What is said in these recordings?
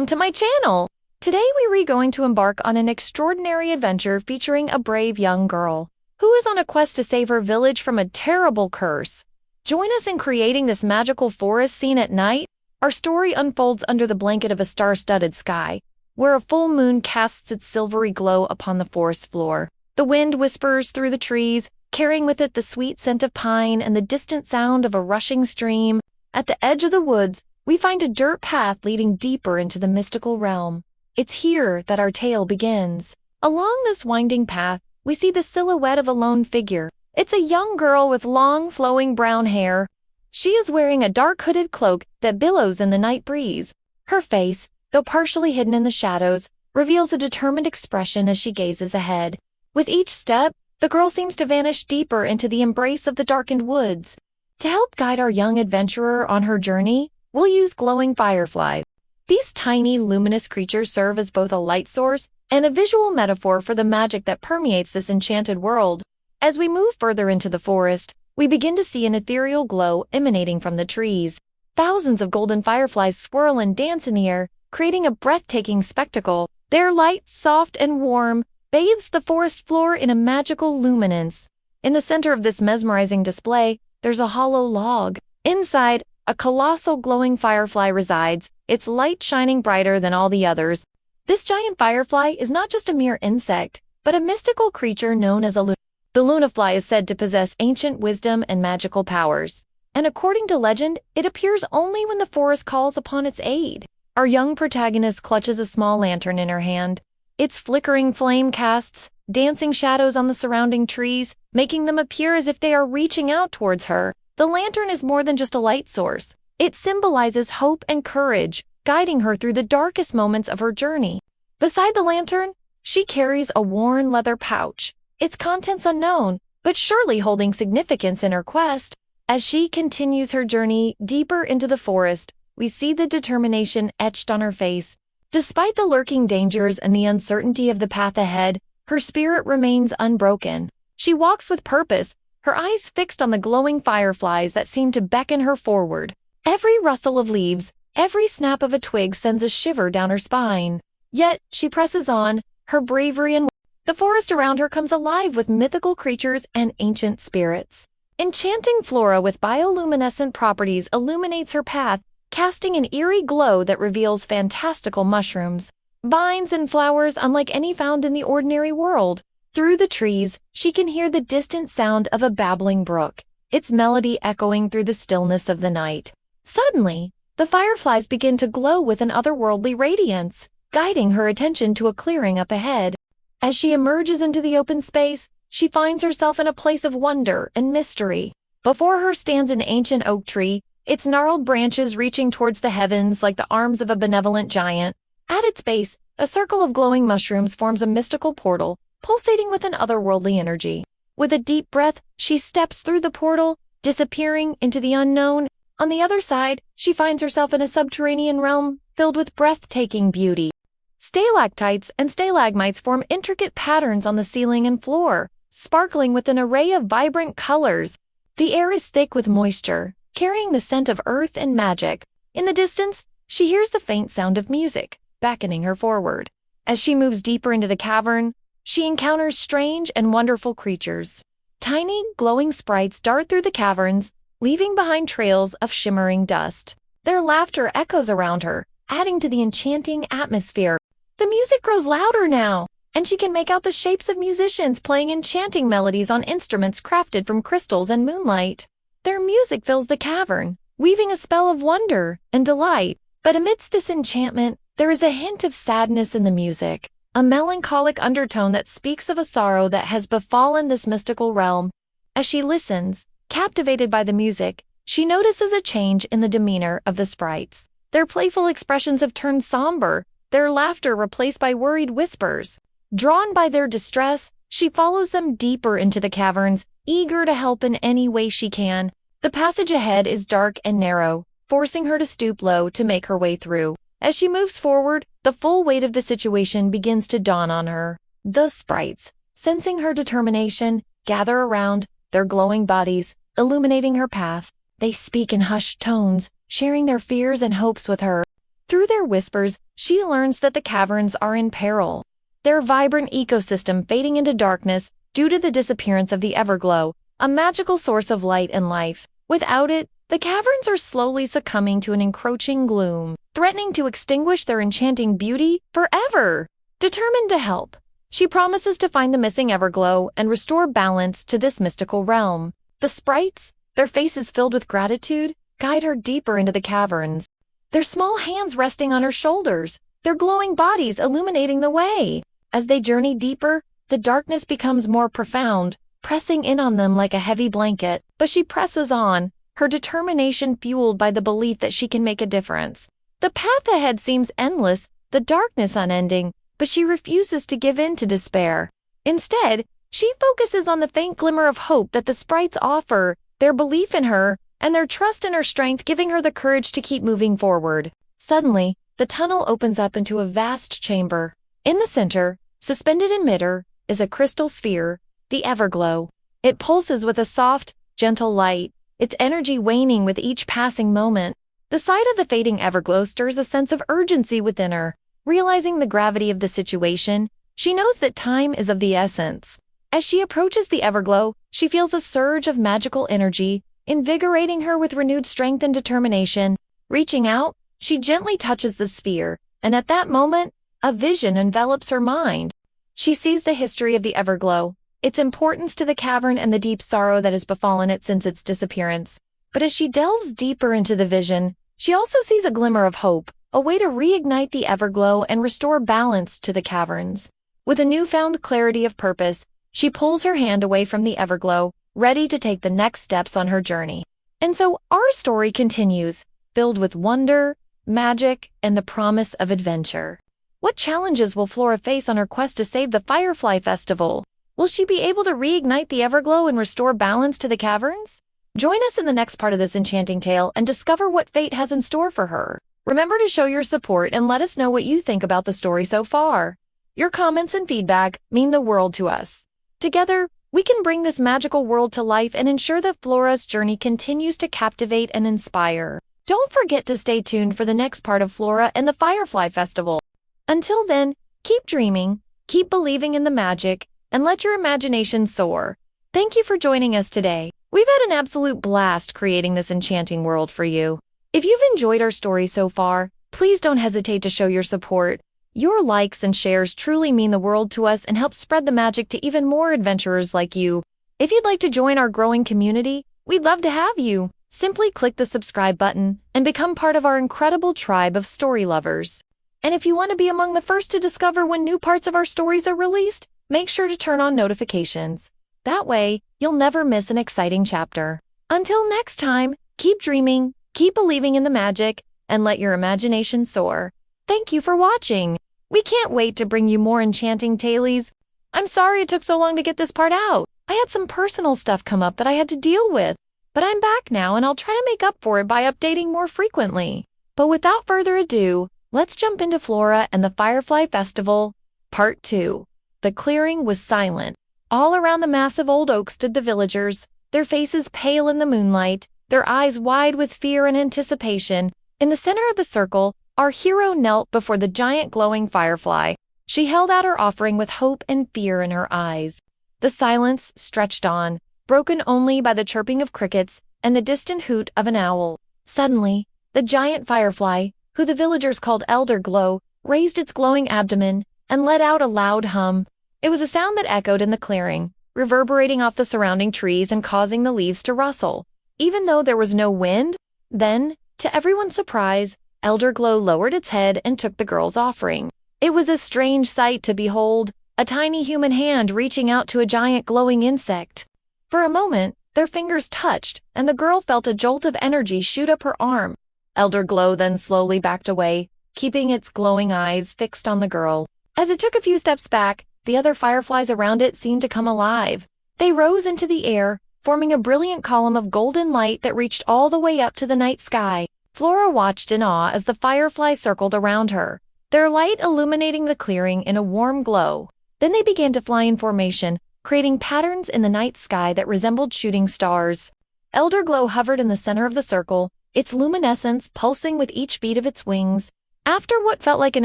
Welcome to my channel! Today we're going to embark on an extraordinary adventure featuring a brave young girl who is on a quest to save her village from a terrible curse. Join us in creating this magical forest scene at night. Our story unfolds under the blanket of a star-studded sky, where a full moon casts its silvery glow upon the forest floor. The wind whispers through the trees, carrying with it the sweet scent of pine and the distant sound of a rushing stream. At the edge of the woods, we find a dirt path leading deeper into the mystical realm. It's here that our tale begins. Along this winding path, we see the silhouette of a lone figure. It's a young girl with long, flowing brown hair. She is wearing a dark hooded cloak that billows in the night breeze. Her face, though partially hidden in the shadows, reveals a determined expression as she gazes ahead. With each step, the girl seems to vanish deeper into the embrace of the darkened woods. To help guide our young adventurer on her journey, we'll use glowing fireflies. These tiny, luminous creatures serve as both a light source and a visual metaphor for the magic that permeates this enchanted world. As we move further into the forest, we begin to see an ethereal glow emanating from the trees. Thousands of golden fireflies swirl and dance in the air, creating a breathtaking spectacle. Their light, soft and warm, bathes the forest floor in a magical luminance. In the center of this mesmerizing display, there's a hollow log. Inside, a colossal glowing firefly resides, its light shining brighter than all the others. This giant firefly is not just a mere insect, but a mystical creature known as a luna. The lunafly is said to possess ancient wisdom and magical powers, and according to legend, it appears only when the forest calls upon its aid. Our young protagonist clutches a small lantern in her hand. Its flickering flame casts dancing shadows on the surrounding trees, making them appear as if they are reaching out towards her. The lantern is more than just a light source. It symbolizes hope and courage, guiding her through the darkest moments of her journey. Beside the lantern, she carries a worn leather pouch, its contents unknown, but surely holding significance in her quest. As she continues her journey deeper into the forest, we see the determination etched on her face. Despite the lurking dangers and the uncertainty of the path ahead, her spirit remains unbroken. She walks with purpose, her eyes fixed on the glowing fireflies that seem to beckon her forward. Every rustle of leaves, every snap of a twig sends a shiver down her spine. Yet, she presses on, her bravery and the forest around her comes alive with mythical creatures and ancient spirits. Enchanting Flora with bioluminescent properties illuminates her path, casting an eerie glow that reveals fantastical mushrooms, vines and flowers unlike any found in the ordinary world. Through the trees, she can hear the distant sound of a babbling brook, its melody echoing through the stillness of the night. Suddenly, the fireflies begin to glow with an otherworldly radiance, guiding her attention to a clearing up ahead. As she emerges into the open space, she finds herself in a place of wonder and mystery. Before her stands an ancient oak tree, its gnarled branches reaching towards the heavens like the arms of a benevolent giant. At its base, a circle of glowing mushrooms forms a mystical portal, pulsating with an otherworldly energy. With a deep breath, she steps through the portal, disappearing into the unknown. On the other side, she finds herself in a subterranean realm filled with breathtaking beauty. Stalactites and stalagmites form intricate patterns on the ceiling and floor, sparkling with an array of vibrant colors. The air is thick with moisture, carrying the scent of earth and magic. In the distance, she hears the faint sound of music, beckoning her forward. As she moves deeper into the cavern, she encounters strange and wonderful creatures. Tiny, glowing sprites dart through the caverns, leaving behind trails of shimmering dust. Their laughter echoes around her, adding to the enchanting atmosphere. The music grows louder now, and she can make out the shapes of musicians playing enchanting melodies on instruments crafted from crystals and moonlight. Their music fills the cavern, weaving a spell of wonder and delight. But amidst this enchantment, there is a hint of sadness in the music, a melancholic undertone that speaks of a sorrow that has befallen this mystical realm. As she listens, captivated by the music, she notices a change in the demeanor of the sprites. Their playful expressions have turned somber, their laughter replaced by worried whispers. Drawn by their distress, she follows them deeper into the caverns, eager to help in any way she can. The passage ahead is dark and narrow, forcing her to stoop low to make her way through. As she moves forward, the full weight of the situation begins to dawn on her. The sprites, sensing her determination, gather around, their glowing bodies illuminating her path. They speak in hushed tones, sharing their fears and hopes with her. Through their whispers, she learns that the caverns are in peril. Their vibrant ecosystem fading into darkness due to the disappearance of the Everglow, a magical source of light and life. Without it, the caverns are slowly succumbing to an encroaching gloom, threatening to extinguish their enchanting beauty forever. Determined to help, she promises to find the missing Everglow and restore balance to this mystical realm. The sprites, their faces filled with gratitude, guide her deeper into the caverns, their small hands resting on her shoulders, their glowing bodies illuminating the way. As they journey deeper, the darkness becomes more profound, pressing in on them like a heavy blanket. But she presses on, her determination fueled by the belief that she can make a difference. The path ahead seems endless, the darkness unending, but she refuses to give in to despair. Instead, she focuses on the faint glimmer of hope that the sprites offer, their belief in her, and their trust in her strength giving her the courage to keep moving forward. Suddenly, the tunnel opens up into a vast chamber. In the center, suspended in midair, is a crystal sphere, the Everglow. It pulses with a soft, gentle light, its energy waning with each passing moment. The sight of the fading Everglow stirs a sense of urgency within her. Realizing the gravity of the situation, she knows that time is of the essence. As she approaches the Everglow, she feels a surge of magical energy, invigorating her with renewed strength and determination. Reaching out, she gently touches the sphere, and at that moment, a vision envelops her mind. She sees the history of the Everglow, its importance to the cavern and the deep sorrow that has befallen it since its disappearance. But as she delves deeper into the vision, she also sees a glimmer of hope, a way to reignite the Everglow and restore balance to the caverns. With a newfound clarity of purpose, she pulls her hand away from the Everglow, ready to take the next steps on her journey. And so our story continues, filled with wonder, magic, and the promise of adventure. What challenges will Flora face on her quest to save the Firefly Festival? Will she be able to reignite the Everglow and restore balance to the caverns? Join us in the next part of this enchanting tale and discover what fate has in store for her. Remember to show your support and let us know what you think about the story so far. Your comments and feedback mean the world to us. Together, we can bring this magical world to life and ensure that Flora's journey continues to captivate and inspire. Don't forget to stay tuned for the next part of Flora and the Firefly Festival. Until then, keep dreaming, keep believing in the magic, and let your imagination soar. Thank you for joining us today. We've had an absolute blast creating this enchanting world for you. If you've enjoyed our story so far, please don't hesitate to show your support. Your likes and shares truly mean the world to us and help spread the magic to even more adventurers like you. If you'd like to join our growing community, we'd love to have you. Simply click the subscribe button and become part of our incredible tribe of story lovers. And if you want to be among the first to discover when new parts of our stories are released, make sure to turn on notifications. That way, you'll never miss an exciting chapter. Until next time, keep dreaming, keep believing in the magic, and let your imagination soar. Thank you for watching. We can't wait to bring you more enchanting tales. I'm sorry it took so long to get this part out. I had some personal stuff come up that I had to deal with. But I'm back now and I'll try to make up for it by updating more frequently. But without further ado, let's jump into Flora and the Firefly Festival, Part 2. The clearing was silent. All around the massive old oak stood the villagers, their faces pale in the moonlight, their eyes wide with fear and anticipation. In the center of the circle, our hero knelt before the giant glowing firefly. She held out her offering with hope and fear in her eyes. The silence stretched on, broken only by the chirping of crickets and the distant hoot of an owl. Suddenly, the giant firefly, who the villagers called Elder Glow, raised its glowing abdomen and let out a loud hum. It was a sound that echoed in the clearing, reverberating off the surrounding trees and causing the leaves to rustle. Even though there was no wind, then, to everyone's surprise, Elder Glow lowered its head and took the girl's offering. It was a strange sight to behold, a tiny human hand reaching out to a giant glowing insect. For a moment, their fingers touched, and the girl felt a jolt of energy shoot up her arm. Elder Glow then slowly backed away, keeping its glowing eyes fixed on the girl. As it took a few steps back, the other fireflies around it seemed to come alive. They rose into the air, forming a brilliant column of golden light that reached all the way up to the night sky. Flora watched in awe as the fireflies circled around her, their light illuminating the clearing in a warm glow. Then they began to fly in formation, creating patterns in the night sky that resembled shooting stars. Elder Glow hovered in the center of the circle, its luminescence pulsing with each beat of its wings. After what felt like an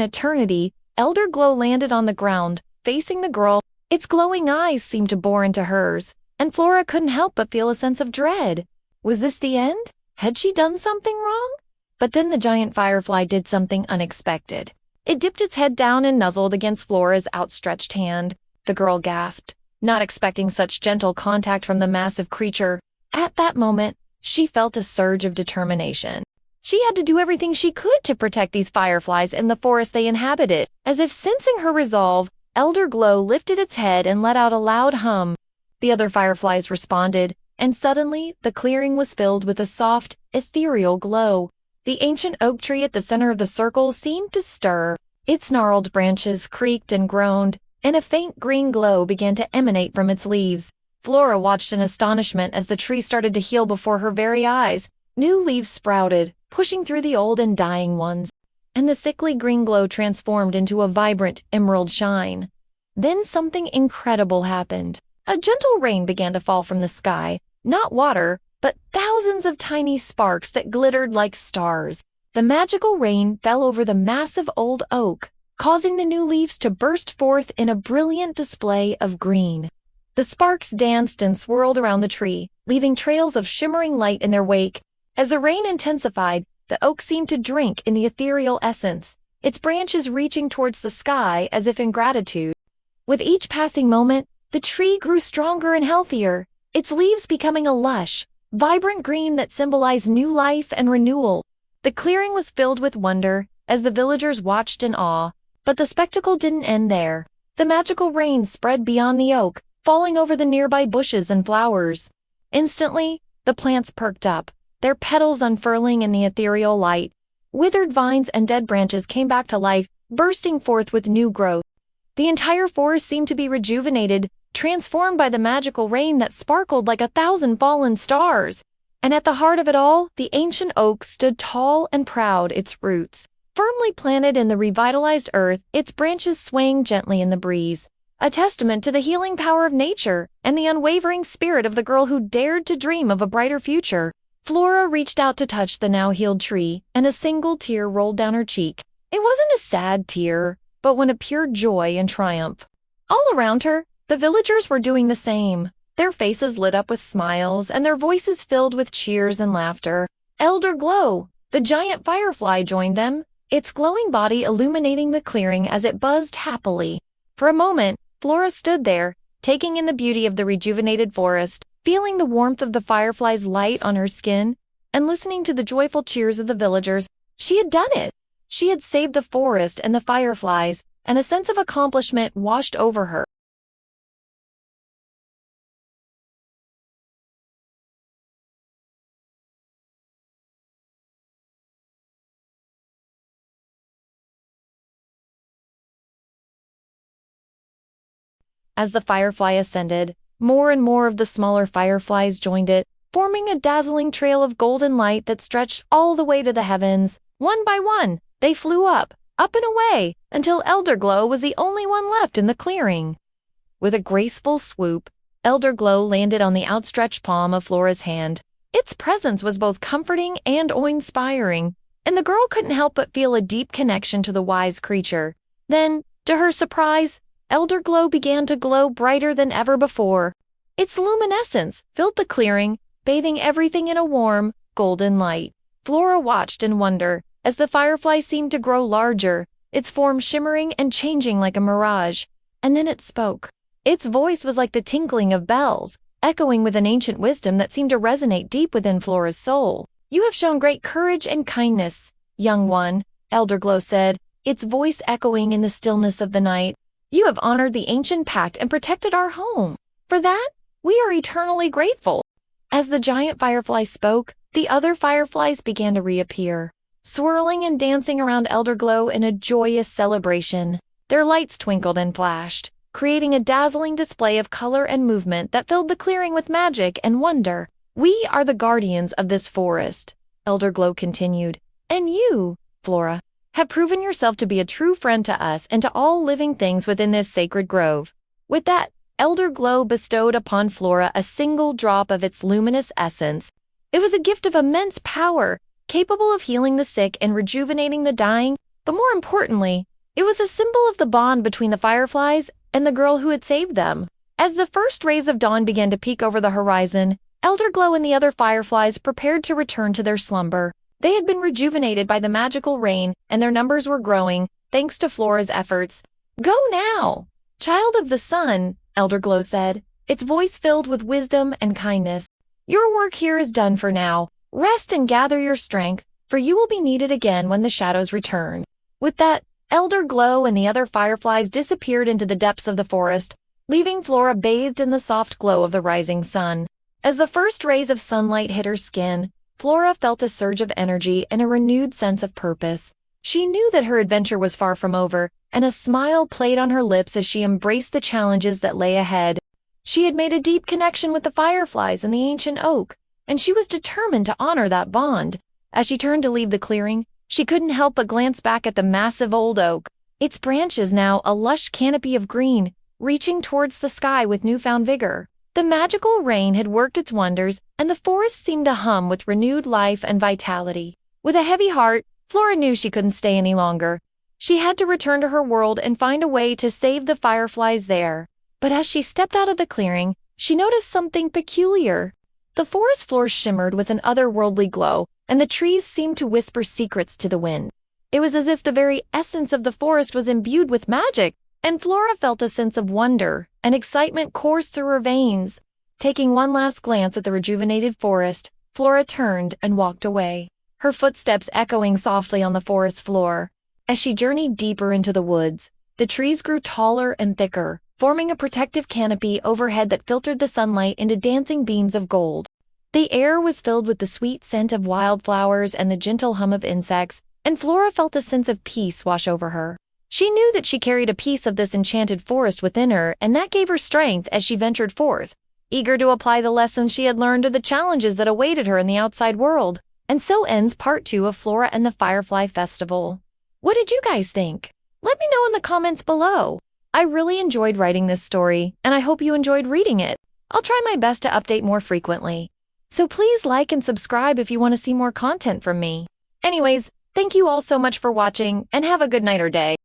eternity, Elder Glow landed on the ground, facing the girl. Its glowing eyes seemed to bore into hers, and Flora couldn't help but feel a sense of dread. Was this the end? Had she done something wrong? But then the giant firefly did something unexpected. It dipped its head down and nuzzled against Flora's outstretched hand. The girl gasped, not expecting such gentle contact from the massive creature. At that moment, she felt a surge of determination. She had to do everything she could to protect these fireflies in the forest they inhabited. As if sensing her resolve, Elder Glow lifted its head and let out a loud hum. The other fireflies responded, and suddenly the clearing was filled with a soft, ethereal glow. The ancient oak tree at the center of the circle seemed to stir. Its gnarled branches creaked and groaned, and a faint green glow began to emanate from its leaves. Flora watched in astonishment as the tree started to heal before her very eyes. New leaves sprouted, pushing through the old and dying ones, and the sickly green glow transformed into a vibrant emerald shine. Then something incredible happened. A gentle rain began to fall from the sky, not water, but thousands of tiny sparks that glittered like stars. The magical rain fell over the massive old oak, causing the new leaves to burst forth in a brilliant display of green. The sparks danced and swirled around the tree, leaving trails of shimmering light in their wake. As the rain intensified, the oak seemed to drink in the ethereal essence, its branches reaching towards the sky as if in gratitude. With each passing moment, the tree grew stronger and healthier, its leaves becoming a lush, vibrant green that symbolized new life and renewal. The clearing was filled with wonder as the villagers watched in awe, but the spectacle didn't end there. The magical rain spread beyond the oak, falling over the nearby bushes and flowers. Instantly, the plants perked up, their petals unfurling in the ethereal light. Withered vines and dead branches came back to life, bursting forth with new growth. The entire forest seemed to be rejuvenated, transformed by the magical rain that sparkled like 1,000 fallen stars. And at the heart of it all, the ancient oak stood tall and proud, its roots firmly planted in the revitalized earth, its branches swaying gently in the breeze, a testament to the healing power of nature and the unwavering spirit of the girl who dared to dream of a brighter future. Flora reached out to touch the now healed tree, and a single tear rolled down her cheek. It wasn't a sad tear, but one of pure joy and triumph. All around her, the villagers were doing the same. Their faces lit up with smiles, and their voices filled with cheers and laughter. Elder Glow, the giant firefly, joined them, its glowing body illuminating the clearing as it buzzed happily. For a moment, Flora stood there, taking in the beauty of the rejuvenated forest, feeling the warmth of the firefly's light on her skin, and listening to the joyful cheers of the villagers. She had done it! She had saved the forest and the fireflies, and a sense of accomplishment washed over her. As the firefly ascended, more and more of the smaller fireflies joined it, forming a dazzling trail of golden light that stretched all the way to the heavens. One by one, they flew up and away, until Elder Glow was the only one left in the clearing. With a graceful swoop, Elder Glow landed on the outstretched palm of Flora's hand. Its presence was both comforting and awe-inspiring, and the girl couldn't help but feel a deep connection to the wise creature. Then, to her surprise, Elder Glow began to glow brighter than ever before. Its luminescence filled the clearing, bathing everything in a warm, golden light. Flora watched in wonder as the firefly seemed to grow larger, its form shimmering and changing like a mirage. And then it spoke. Its voice was like the tinkling of bells, echoing with an ancient wisdom that seemed to resonate deep within Flora's soul. "You have shown great courage and kindness, young one," Elder Glow said, its voice echoing in the stillness of the night. "You have honored the ancient pact and protected our home. For that, we are eternally grateful." As the giant firefly spoke, the other fireflies began to reappear, swirling and dancing around Elder Glow in a joyous celebration. Their lights twinkled and flashed, creating a dazzling display of color and movement that filled the clearing with magic and wonder. "We are the guardians of this forest," Elder Glow continued, "and you, Flora, have proven yourself to be a true friend to us and to all living things within this sacred grove." With that, Elder Glow bestowed upon Flora a single drop of its luminous essence. It was a gift of immense power, capable of healing the sick and rejuvenating the dying. But more importantly, it was a symbol of the bond between the fireflies and the girl who had saved them. As the first rays of dawn began to peek over the horizon, Elderglow and the other fireflies prepared to return to their slumber. They had been rejuvenated by the magical rain, and their numbers were growing, thanks to Flora's efforts. "Go now, child of the sun," Elderglow said, its voice filled with wisdom and kindness. "Your work here is done for now. Rest and gather your strength, for you will be needed again when the shadows return." With that, Elderglow and the other fireflies disappeared into the depths of the forest, leaving Flora bathed in the soft glow of the rising sun. As the first rays of sunlight hit her skin, Flora felt a surge of energy and a renewed sense of purpose. She knew that her adventure was far from over, and a smile played on her lips as she embraced the challenges that lay ahead. She had made a deep connection with the fireflies and the ancient oak, and she was determined to honor that bond. As she turned to leave the clearing, she couldn't help but glance back at the massive old oak, its branches now a lush canopy of green, reaching towards the sky with newfound vigor. The magical rain had worked its wonders, and the forest seemed to hum with renewed life and vitality. With a heavy heart, Flora knew she couldn't stay any longer. She had to return to her world and find a way to save the fireflies there. But as she stepped out of the clearing, she noticed something peculiar. The forest floor shimmered with an otherworldly glow, and the trees seemed to whisper secrets to the wind. It was as if the very essence of the forest was imbued with magic, and Flora felt a sense of wonder and excitement course through her veins. Taking one last glance at the rejuvenated forest, Flora turned and walked away, her footsteps echoing softly on the forest floor. As she journeyed deeper into the woods, the trees grew taller and thicker, forming a protective canopy overhead that filtered the sunlight into dancing beams of gold. The air was filled with the sweet scent of wildflowers and the gentle hum of insects, and Flora felt a sense of peace wash over her. She knew that she carried a piece of this enchanted forest within her, and that gave her strength as she ventured forth, eager to apply the lessons she had learned to the challenges that awaited her in the outside world. And so ends part 2 of Flora and the Firefly Festival. What did you guys think? Let me know in the comments below. I really enjoyed writing this story, and I hope you enjoyed reading it. I'll try my best to update more frequently. So please like and subscribe if you want to see more content from me. Anyways, thank you all so much for watching, and have a good night or day.